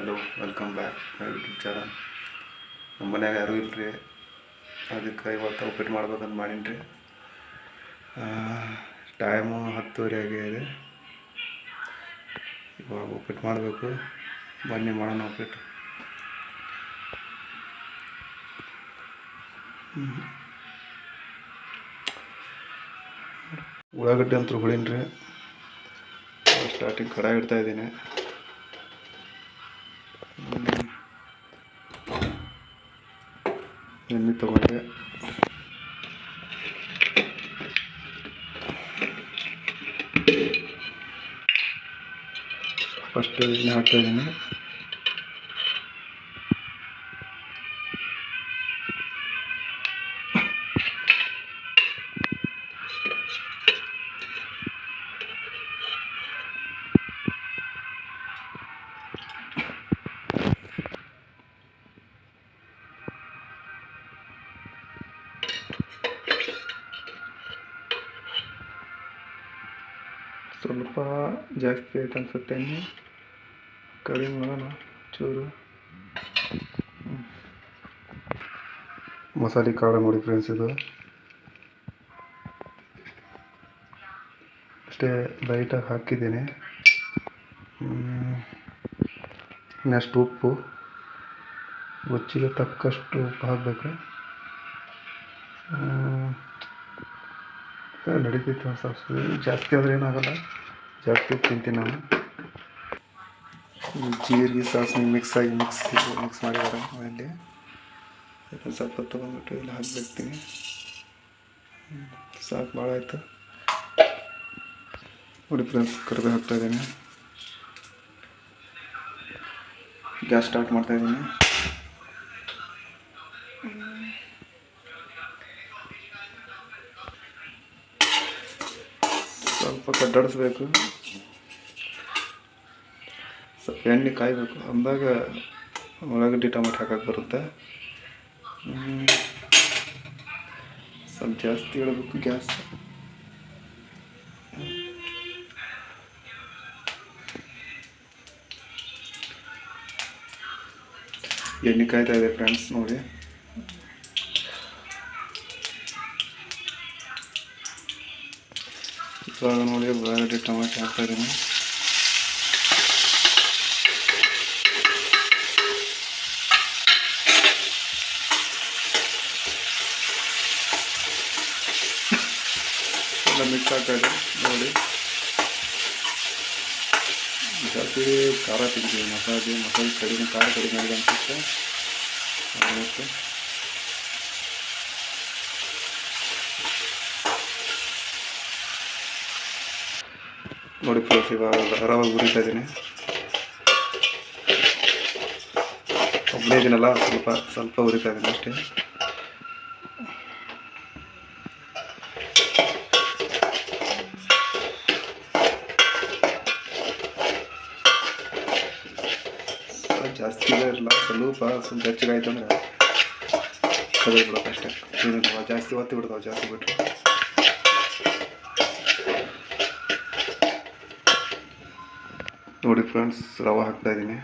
Hello, welcome back my YouTube channel. ನಮ್ಮ ಮನ್ಯಾಗ ಯಾರೂ ಇಲ್ಲರಿ, ಅದಕ್ಕೆ ಇವತ್ತು ಉಪ್ಪಿಟ್ಟು ಮಾಡ್ಬೇಕಂತ ಮಾಡೀನಿ ರೀ. ಟೈಮು 10:30 ಆಗಿದೆ. ಇವಾಗ ಉಪ್ಪಿಟ್ಟು ಮಾಡಬೇಕು. ಬನ್ನಿ ಮಾಡೋಣ ಉಪ್ಪಿಟ್ಟು. ಉಳ್ಳಾಗಡ್ಡೆ ಅಂತೂ ಹುಳಿನ ರೀ. ಸ್ಟಾರ್ಟಿಂಗ್ ಕಡಾಯಿ ಇಡ್ತಾ ಇದ್ದೀನಿ. ಎಣ್ಣೆ ತಗೊಂಡೆ. ಫಸ್ಟ್ ಎಣ್ಣೆ ಹಾಕ್ತಾ ಇದ್ದೀನಿ. ಸ್ವಲ್ಪ ಜಾಸ್ತಿ ಆಯ್ತು ಅನ್ಸುತ್ತೆ, ಎಣ್ಣೆ ಕಡಿಮೆ ಮಾಡೋಣ ಚೂರು. ಮಸಾಲೆ ಕಾಳು ನೋಡಿ ಫ್ರೆಂಡ್ಸ್, ಇದು ಅಷ್ಟೇ ಲೈಟಾಗಿ ಹಾಕಿದ್ದೀನಿ. ನೆಕ್ಸ್ಟ್ ಉಪ್ಪು, ರುಚಿಗೆ ತಕ್ಕಷ್ಟು ಉಪ್ಪು ಹಾಕಬೇಕು. ನಡೀತೈತೆ ಒಂದು ಸ್ವಲ್ಪ ಜಾಸ್ತಿ ಆದರೆ ಏನಾಗಲ್ಲ, ಜಾಸ್ತಿ ತಿಂತೀನಿ ನಾನು. ಜೀರಿಗೆ ಸಾಸಿವೆ ಮಿಕ್ಸ್ ಮಾಡಿದ್ದಾರೆ ಮನೆಯಲ್ಲಿ. ಸ್ವಲ್ಪ ತೊಗೊಂಡ್ಬಿಟ್ಟು ಇಲ್ಲಿ ಹಾಕ್ಬಿಡ್ತೀನಿ. ಸಾಕು, ಭಾಳ ಆಯಿತು ನೋಡಿ ಫ್ರೆಂಡ್ಸ್. ಕರಿಬೇವು ಹಾಕ್ತಾಯಿದ್ದೀನಿ. ಗ್ಯಾಸ್ ಸ್ಟಾರ್ಟ್ ಮಾಡ್ತಾಯಿದ್ದೀನಿ. ಸ್ವಲ್ಪ ಕಡ್ಡಾಡಿಸ್ಬೇಕು, ಸ್ವಲ್ಪ ಎಣ್ಣೆ ಕಾಯಬೇಕು, ಅಂದಾಗ ಉಳ್ಳಾಗಡ್ಡಿ ಟೊಮೆಟೊ ಹಾಕಕ್ಕೆ ಬರುತ್ತೆ. ಸ್ವಲ್ಪ ಜಾಸ್ತಿ ಇಡಬೇಕು ಗ್ಯಾಸ್. ಎಣ್ಣೆ ಕಾಯ್ತಾ ಇದೆ ಫ್ರೆಂಡ್ಸ್ ನೋಡಿ. ಇವಾಗ ನೋಡಿ ಉಳ್ಳಾಗಡ್ಡಿ ಟೊಮೆಟೊ ಹಾಕ್ತಾ ಇದ್ದೀನಿ. ಎಲ್ಲ ಮಿಕ್ಸ್ ಆಗ್ತಾ ಇದೆ ನೋಡಿ. ಜಾಸ್ತಿ ಖಾರ ತಿಂತೀವಿ, ಮಸಾಲೆ ಕಡಿಮೆ, ಖಾರ ಕಡಿಮೆ ಆಗಿದೆ ಅನಿಸುತ್ತೆ. ಮತ್ತು ನೋಡಿ ಪ್ಲಸ್ ಇವಾಗ ರವೆ ಹುರಿತಾ ಇದ್ದೀನಿ. ಒಬ್ಬನೇ ಇದೀನಲ್ಲ, ಸ್ವಲ್ಪ ಹುರಿತಾ ಇದ್ದೀನಿ ಅಷ್ಟೇ. ಜಾಸ್ತಿ ಇರಲ್ಲ, ಸ್ವಲ್ಪ ಹೆಚ್ಚಿಗಾಯ್ತು ಅಂದ್ರೆ ಕದರಿ ಬಿಡೋದು ಅಷ್ಟೇ. ಜಾಸ್ತಿ ಒತ್ತಿ ಬಿಡ್ತಾವೆ, ಜಾಸ್ತಿ ಬಿಟ್ಟರೆ. ನೋಡಿ ಫ್ರೆಂಡ್ಸ್, ರವೆ ಹಾಕ್ತಾ ಇದ್ದೀನಿ.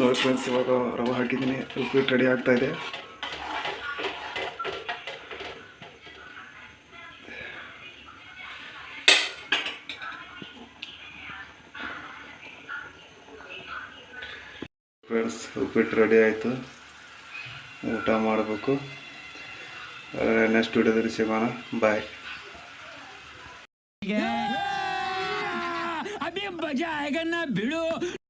ನೋಡಿ ಫ್ರೆಂಡ್ಸ್, ಇವಾಗ ರವೆ ಹಾಕಿದ್ದೀನಿ. ಉಪ್ಪಿಟ್ಟು ರೆಡಿ ಆಗ್ತಾ ಇದೆ. ಫ್ರೆಂಡ್ಸ್, ಉಪ್ಪಿಟ್ಟು ರೆಡಿ ಆಯಿತು, ಊಟ ಮಾಡಬೇಕು. ನೆಕ್ಸ್ಟ್ ವಿಡಿಯೋದಲ್ಲಿ ಸಿಗೋಣ. ಬಾಯ್. अभी मजा आएगा ना भिड़ो।